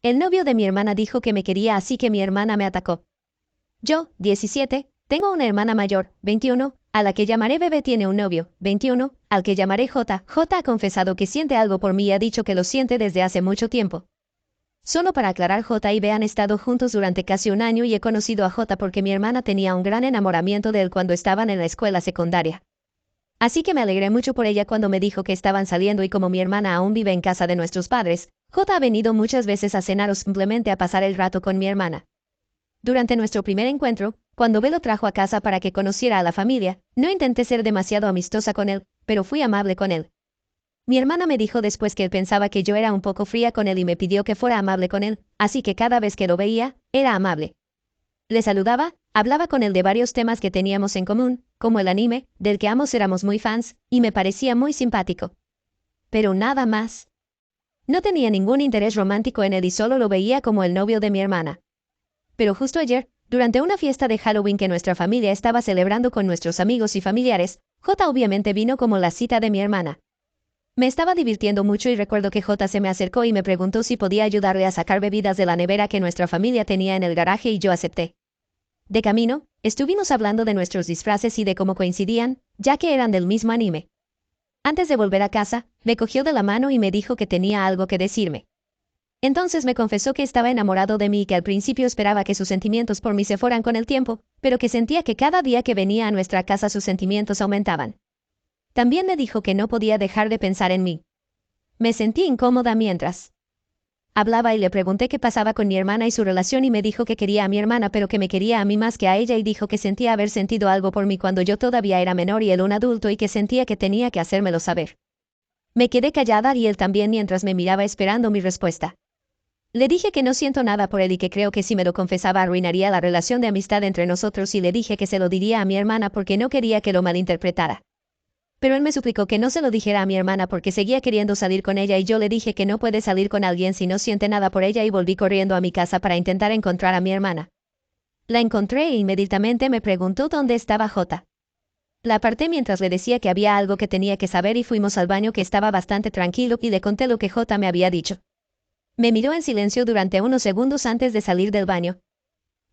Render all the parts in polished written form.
El novio de mi hermana dijo que me quería, así que mi hermana me atacó. Yo, 17, tengo una hermana mayor, 21, a la que llamaré Bebé, tiene un novio, 21, al que llamaré J. J ha confesado que siente algo por mí y ha dicho que lo siente desde hace mucho tiempo. Solo para aclarar, J y B han estado juntos durante casi un año y he conocido a J porque mi hermana tenía un gran enamoramiento de él cuando estaban en la escuela secundaria. Así que me alegré mucho por ella cuando me dijo que estaban saliendo, y como mi hermana aún vive en casa de nuestros padres, J ha venido muchas veces a cenar o simplemente a pasar el rato con mi hermana. Durante nuestro primer encuentro, cuando B lo trajo a casa para que conociera a la familia, no intenté ser demasiado amistosa con él, pero fui amable con él. Mi hermana me dijo después que él pensaba que yo era un poco fría con él y me pidió que fuera amable con él, así que cada vez que lo veía, era amable. Le saludaba, hablaba con él de varios temas que teníamos en común, como el anime, del que ambos éramos muy fans, y me parecía muy simpático. Pero nada más. No tenía ningún interés romántico en él y solo lo veía como el novio de mi hermana. Pero justo ayer, durante una fiesta de Halloween que nuestra familia estaba celebrando con nuestros amigos y familiares, J obviamente vino como la cita de mi hermana. Me estaba divirtiendo mucho y recuerdo que J se me acercó y me preguntó si podía ayudarle a sacar bebidas de la nevera que nuestra familia tenía en el garaje y yo acepté. De camino, estuvimos hablando de nuestros disfraces y de cómo coincidían, ya que eran del mismo anime. Antes de volver a casa, me cogió de la mano y me dijo que tenía algo que decirme. Entonces me confesó que estaba enamorado de mí y que al principio esperaba que sus sentimientos por mí se fueran con el tiempo, pero que sentía que cada día que venía a nuestra casa sus sentimientos aumentaban. También me dijo que no podía dejar de pensar en mí. Me sentí incómoda mientras hablaba y le pregunté qué pasaba con mi hermana y su relación y me dijo que quería a mi hermana pero que me quería a mí más que a ella y dijo que sentía haber sentido algo por mí cuando yo todavía era menor y él un adulto y que sentía que tenía que hacérmelo saber. Me quedé callada y él también mientras me miraba esperando mi respuesta. Le dije que no siento nada por él y que creo que si me lo confesaba arruinaría la relación de amistad entre nosotros y le dije que se lo diría a mi hermana porque no quería que lo malinterpretara. Pero él me suplicó que no se lo dijera a mi hermana porque seguía queriendo salir con ella y yo le dije que no puede salir con alguien si no siente nada por ella y volví corriendo a mi casa para intentar encontrar a mi hermana. La encontré e inmediatamente me preguntó dónde estaba J. La aparté mientras le decía que había algo que tenía que saber y fuimos al baño, que estaba bastante tranquilo, y le conté lo que J me había dicho. Me miró en silencio durante unos segundos antes de salir del baño.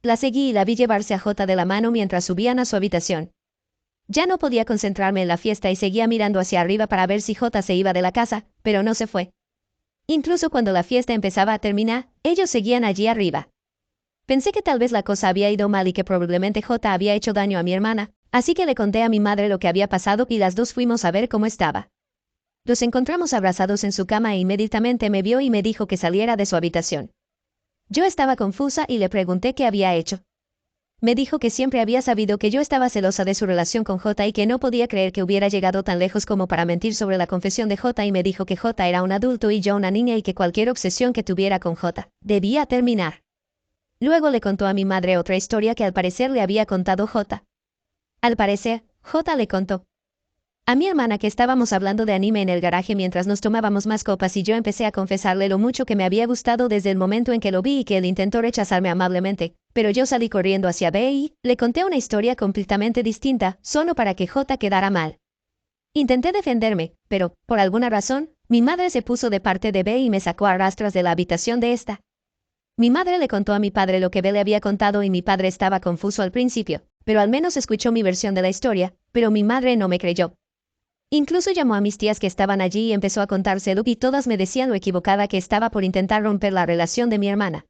La seguí y la vi llevarse a J de la mano mientras subían a su habitación. Ya no podía concentrarme en la fiesta y seguía mirando hacia arriba para ver si J se iba de la casa, pero no se fue. Incluso cuando la fiesta empezaba a terminar, ellos seguían allí arriba. Pensé que tal vez la cosa había ido mal y que probablemente J había hecho daño a mi hermana, así que le conté a mi madre lo que había pasado y las dos fuimos a ver cómo estaba. Los encontramos abrazados en su cama e inmediatamente me vio y me dijo que saliera de su habitación. Yo estaba confusa y le pregunté qué había hecho. Me dijo que siempre había sabido que yo estaba celosa de su relación con J y que no podía creer que hubiera llegado tan lejos como para mentir sobre la confesión de J, y me dijo que J era un adulto y yo una niña y que cualquier obsesión que tuviera con J debía terminar. Luego le contó a mi madre otra historia que al parecer le había contado J. Al parecer, J le contó a mi hermana que estábamos hablando de anime en el garaje mientras nos tomábamos más copas y yo empecé a confesarle lo mucho que me había gustado desde el momento en que lo vi y que él intentó rechazarme amablemente, pero yo salí corriendo hacia B y le conté una historia completamente distinta, solo para que J quedara mal. Intenté defenderme, pero, por alguna razón, mi madre se puso de parte de B y me sacó a rastras de la habitación de esta. Mi madre le contó a mi padre lo que B le había contado y mi padre estaba confuso al principio, pero al menos escuchó mi versión de la historia, pero mi madre no me creyó. Incluso llamó a mis tías que estaban allí y empezó a contárselo y todas me decían lo equivocada que estaba por intentar romper la relación de mi hermana.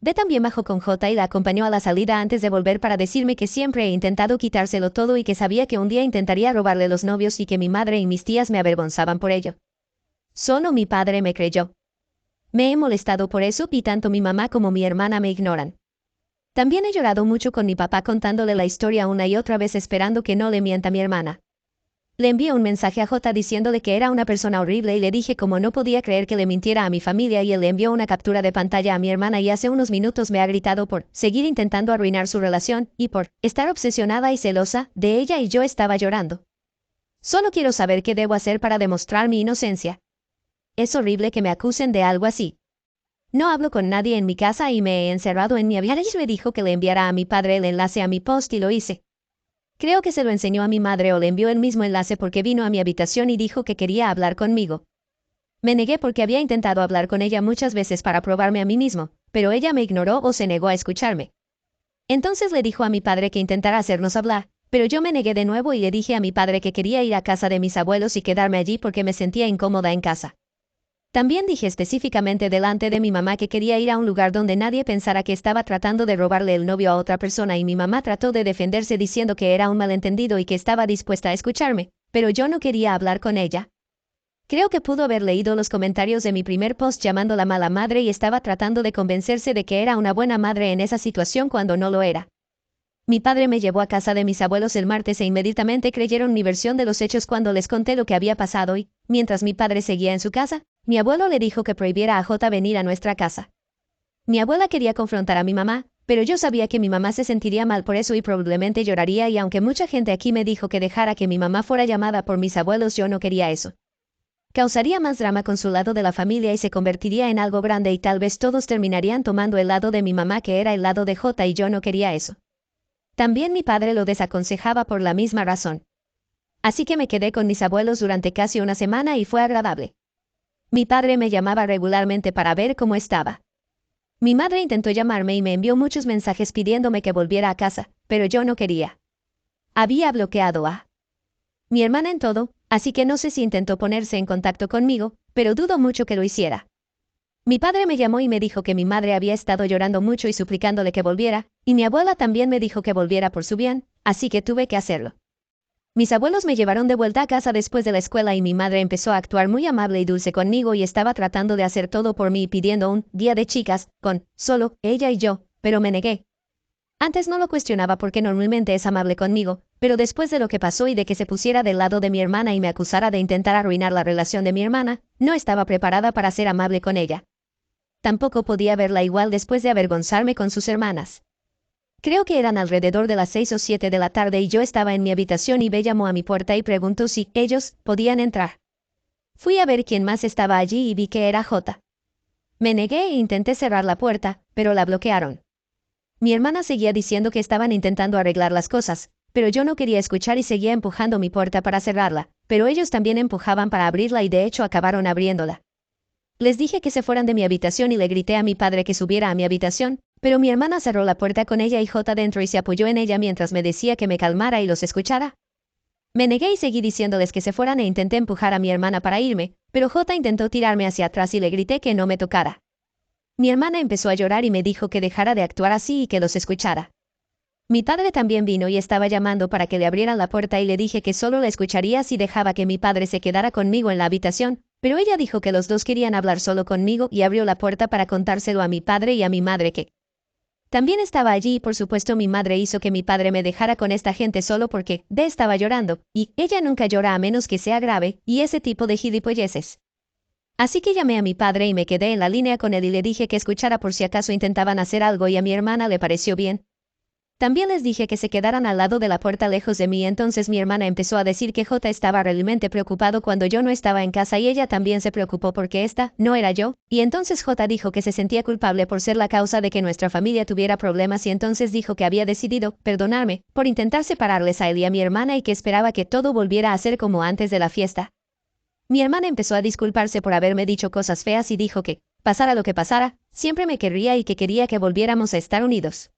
B también bajó con J y la acompañó a la salida antes de volver para decirme que siempre he intentado quitárselo todo y que sabía que un día intentaría robarle los novios y que mi madre y mis tías me avergonzaban por ello. Solo mi padre me creyó. Me he molestado por eso y tanto mi mamá como mi hermana me ignoran. También he llorado mucho con mi papá contándole la historia una y otra vez esperando que no le mienta mi hermana. Le envié un mensaje a J diciéndole que era una persona horrible y le dije cómo no podía creer que le mintiera a mi familia, y él le envió una captura de pantalla a mi hermana y hace unos minutos me ha gritado por seguir intentando arruinar su relación y por estar obsesionada y celosa de ella, y yo estaba llorando. Solo quiero saber qué debo hacer para demostrar mi inocencia. Es horrible que me acusen de algo así. No hablo con nadie en mi casa y me he encerrado en mi habitación. Me dijo que le enviara a mi padre el enlace a mi post y lo hice. Creo que se lo enseñó a mi madre o le envió el mismo enlace porque vino a mi habitación y dijo que quería hablar conmigo. Me negué porque había intentado hablar con ella muchas veces para probarme a mí mismo, pero ella me ignoró o se negó a escucharme. Entonces le dijo a mi padre que intentara hacernos hablar, pero yo me negué de nuevo y le dije a mi padre que quería ir a casa de mis abuelos y quedarme allí porque me sentía incómoda en casa. También dije específicamente delante de mi mamá que quería ir a un lugar donde nadie pensara que estaba tratando de robarle el novio a otra persona y mi mamá trató de defenderse diciendo que era un malentendido y que estaba dispuesta a escucharme, pero yo no quería hablar con ella. Creo que pudo haber leído los comentarios de mi primer post llamándola mala madre y estaba tratando de convencerse de que era una buena madre en esa situación cuando no lo era. Mi padre me llevó a casa de mis abuelos el martes e inmediatamente creyeron mi versión de los hechos cuando les conté lo que había pasado y, mientras mi padre seguía en su casa, mi abuelo le dijo que prohibiera a J venir a nuestra casa. Mi abuela quería confrontar a mi mamá, pero yo sabía que mi mamá se sentiría mal por eso y probablemente lloraría y aunque mucha gente aquí me dijo que dejara que mi mamá fuera llamada por mis abuelos yo no quería eso. Causaría más drama con su lado de la familia y se convertiría en algo grande y tal vez todos terminarían tomando el lado de mi mamá que era el lado de J y yo no quería eso. También mi padre lo desaconsejaba por la misma razón. Así que me quedé con mis abuelos durante casi una semana y fue agradable. Mi padre me llamaba regularmente para ver cómo estaba. Mi madre intentó llamarme y me envió muchos mensajes pidiéndome que volviera a casa, pero yo no quería. Había bloqueado a mi hermana en todo, así que no sé si intentó ponerse en contacto conmigo, pero dudo mucho que lo hiciera. Mi padre me llamó y me dijo que mi madre había estado llorando mucho y suplicándole que volviera, y mi abuela también me dijo que volviera por su bien, así que tuve que hacerlo. Mis abuelos me llevaron de vuelta a casa después de la escuela y mi madre empezó a actuar muy amable y dulce conmigo y estaba tratando de hacer todo por mí pidiendo un día de chicas, con solo ella y yo, pero me negué. Antes no lo cuestionaba porque normalmente es amable conmigo, pero después de lo que pasó y de que se pusiera del lado de mi hermana y me acusara de intentar arruinar la relación de mi hermana, no estaba preparada para ser amable con ella. Tampoco podía verla igual después de avergonzarme con sus hermanas. Creo que eran alrededor de las 6 o 7 de la tarde y yo estaba en mi habitación y B llamó a mi puerta y preguntó si ellos podían entrar. Fui a ver quién más estaba allí y vi que era J. Me negué e intenté cerrar la puerta, pero la bloquearon. Mi hermana seguía diciendo que estaban intentando arreglar las cosas, pero yo no quería escuchar y seguía empujando mi puerta para cerrarla, pero ellos también empujaban para abrirla y de hecho acabaron abriéndola. Les dije que se fueran de mi habitación y le grité a mi padre que subiera a mi habitación, pero mi hermana cerró la puerta con ella y J dentro y se apoyó en ella mientras me decía que me calmara y los escuchara. Me negué y seguí diciéndoles que se fueran e intenté empujar a mi hermana para irme, pero J intentó tirarme hacia atrás y le grité que no me tocara. Mi hermana empezó a llorar y me dijo que dejara de actuar así y que los escuchara. Mi padre también vino y estaba llamando para que le abrieran la puerta y le dije que solo la escucharía si dejaba que mi padre se quedara conmigo en la habitación, pero ella dijo que los dos querían hablar solo conmigo y abrió la puerta para contárselo a mi padre y a mi madre que también estaba allí y por supuesto mi madre hizo que mi padre me dejara con esta gente solo porque D estaba llorando, y ella nunca llora a menos que sea grave, y ese tipo de gilipolleces. Así que llamé a mi padre y me quedé en la línea con él y le dije que escuchara por si acaso intentaban hacer algo y a mi hermana le pareció bien. También les dije que se quedaran al lado de la puerta lejos de mí, entonces mi hermana empezó a decir que J estaba realmente preocupado cuando yo no estaba en casa y ella también se preocupó porque esta no era yo, y entonces J dijo que se sentía culpable por ser la causa de que nuestra familia tuviera problemas y entonces dijo que había decidido perdonarme por intentar separarles a él y a mi hermana y que esperaba que todo volviera a ser como antes de la fiesta. Mi hermana empezó a disculparse por haberme dicho cosas feas y dijo que, pasara lo que pasara, siempre me querría y que quería que volviéramos a estar unidos.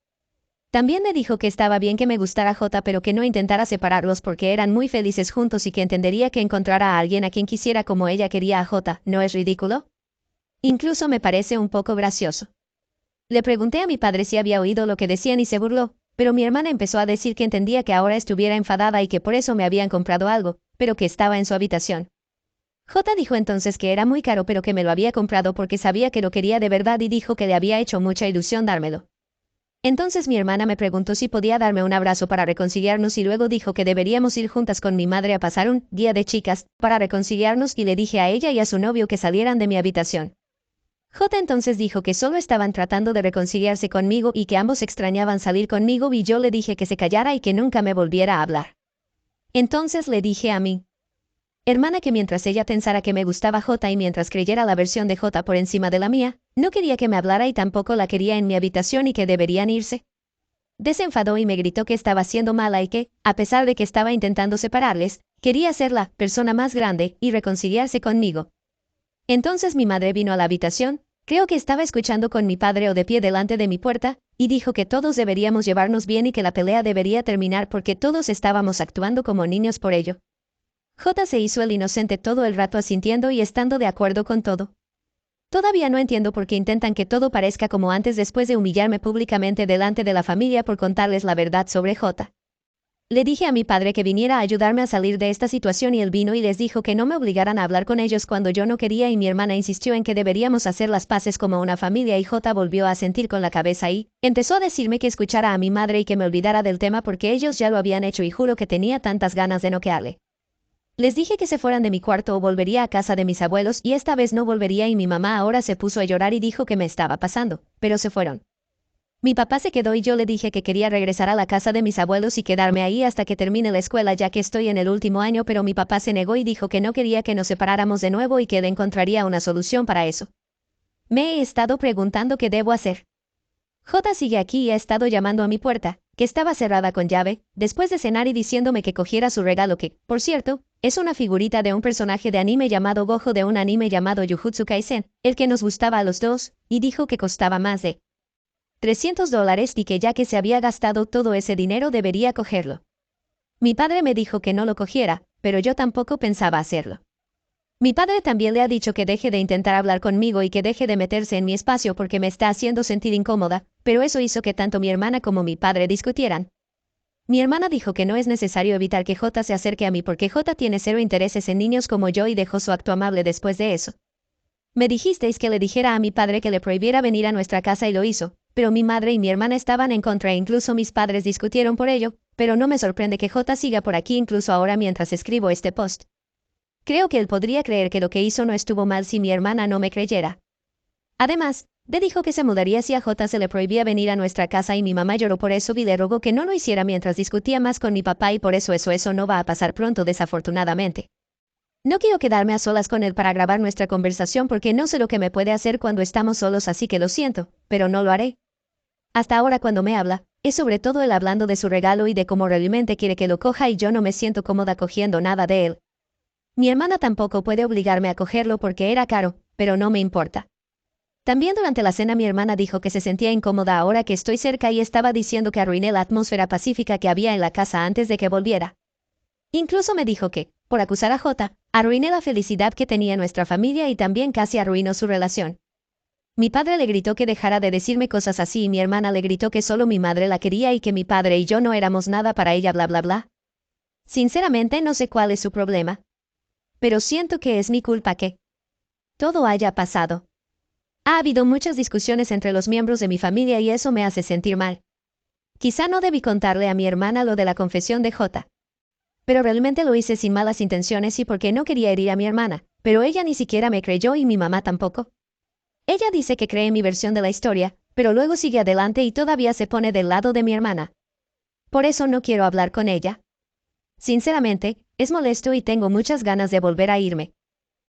También me dijo que estaba bien que me gustara J pero que no intentara separarlos porque eran muy felices juntos y que entendería que encontrara a alguien a quien quisiera como ella quería a J, ¿no es ridículo? Incluso me parece un poco gracioso. Le pregunté a mi padre si había oído lo que decían y se burló, pero mi hermana empezó a decir que entendía que ahora estuviera enfadada y que por eso me habían comprado algo, pero que estaba en su habitación. J dijo entonces que era muy caro pero que me lo había comprado porque sabía que lo quería de verdad y dijo que le había hecho mucha ilusión dármelo. Entonces mi hermana me preguntó si podía darme un abrazo para reconciliarnos y luego dijo que deberíamos ir juntas con mi madre a pasar un día de chicas para reconciliarnos y le dije a ella y a su novio que salieran de mi habitación. J entonces dijo que solo estaban tratando de reconciliarse conmigo y que ambos extrañaban salir conmigo y yo le dije que se callara y que nunca me volviera a hablar. Entonces le dije a mi hermana que mientras ella pensara que me gustaba J y mientras creyera la versión de J por encima de la mía, no quería que me hablara y tampoco la quería en mi habitación y que deberían irse. Desenfadó y me gritó que estaba siendo mala y que, a pesar de que estaba intentando separarles, quería ser la persona más grande y reconciliarse conmigo. Entonces mi madre vino a la habitación, creo que estaba escuchando con mi padre o de pie delante de mi puerta, y dijo que todos deberíamos llevarnos bien y que la pelea debería terminar porque todos estábamos actuando como niños por ello. J se hizo el inocente todo el rato asintiendo y estando de acuerdo con todo. Todavía no entiendo por qué intentan que todo parezca como antes después de humillarme públicamente delante de la familia por contarles la verdad sobre J. Le dije a mi padre que viniera a ayudarme a salir de esta situación y él vino y les dijo que no me obligaran a hablar con ellos cuando yo no quería y mi hermana insistió en que deberíamos hacer las paces como una familia y J volvió a sentir con la cabeza y empezó a decirme que escuchara a mi madre y que me olvidara del tema porque ellos ya lo habían hecho y juro que tenía tantas ganas de noquearle. Les dije que se fueran de mi cuarto o volvería a casa de mis abuelos y esta vez no volvería y mi mamá ahora se puso a llorar y dijo que me estaba pasando, pero se fueron. Mi papá se quedó y yo le dije que quería regresar a la casa de mis abuelos y quedarme ahí hasta que termine la escuela ya que estoy en el último año, pero mi papá se negó y dijo que no quería que nos separáramos de nuevo y que él encontraría una solución para eso. Me he estado preguntando qué debo hacer. J sigue aquí y ha estado llamando a mi puerta, que estaba cerrada con llave, después de cenar y diciéndome que cogiera su regalo que, por cierto, es una figurita de un personaje de anime llamado Gojo de un anime llamado Jujutsu Kaisen, el que nos gustaba a los dos, y dijo que costaba más de $300 y que ya que se había gastado todo ese dinero debería cogerlo. Mi padre me dijo que no lo cogiera, pero yo tampoco pensaba hacerlo. Mi padre también le ha dicho que deje de intentar hablar conmigo y que deje de meterse en mi espacio porque me está haciendo sentir incómoda, pero eso hizo que tanto mi hermana como mi padre discutieran. Mi hermana dijo que no es necesario evitar que J se acerque a mí porque J tiene cero intereses en niños como yo y dejó su acto amable después de eso. Me dijisteis que le dijera a mi padre que le prohibiera venir a nuestra casa y lo hizo, pero mi madre y mi hermana estaban en contra e incluso mis padres discutieron por ello, pero no me sorprende que J siga por aquí incluso ahora mientras escribo este post. Creo que él podría creer que lo que hizo no estuvo mal si mi hermana no me creyera. Además, D dijo que se mudaría si a J se le prohibía venir a nuestra casa y mi mamá lloró por eso y le rogó que no lo hiciera mientras discutía más con mi papá y por eso eso no va a pasar pronto desafortunadamente. No quiero quedarme a solas con él para grabar nuestra conversación porque no sé lo que me puede hacer cuando estamos solos así que lo siento, pero no lo haré. Hasta ahora cuando me habla, es sobre todo él hablando de su regalo y de cómo realmente quiere que lo coja y yo no me siento cómoda cogiendo nada de él. Mi hermana tampoco puede obligarme a cogerlo porque era caro, pero no me importa. También durante la cena mi hermana dijo que se sentía incómoda ahora que estoy cerca y estaba diciendo que arruiné la atmósfera pacífica que había en la casa antes de que volviera. Incluso me dijo que, por acusar a J, arruiné la felicidad que tenía nuestra familia y también casi arruinó su relación. Mi padre le gritó que dejara de decirme cosas así y mi hermana le gritó que solo mi madre la quería y que mi padre y yo no éramos nada para ella bla bla bla. Sinceramente no sé cuál es su problema. Pero siento que es mi culpa que todo haya pasado. Ha habido muchas discusiones entre los miembros de mi familia y eso me hace sentir mal. Quizá no debí contarle a mi hermana lo de la confesión de J. Pero realmente lo hice sin malas intenciones y porque no quería herir a mi hermana, pero ella ni siquiera me creyó y mi mamá tampoco. Ella dice que cree en mi versión de la historia, pero luego sigue adelante y todavía se pone del lado de mi hermana. Por eso no quiero hablar con ella. Sinceramente, es molesto y tengo muchas ganas de volver a irme,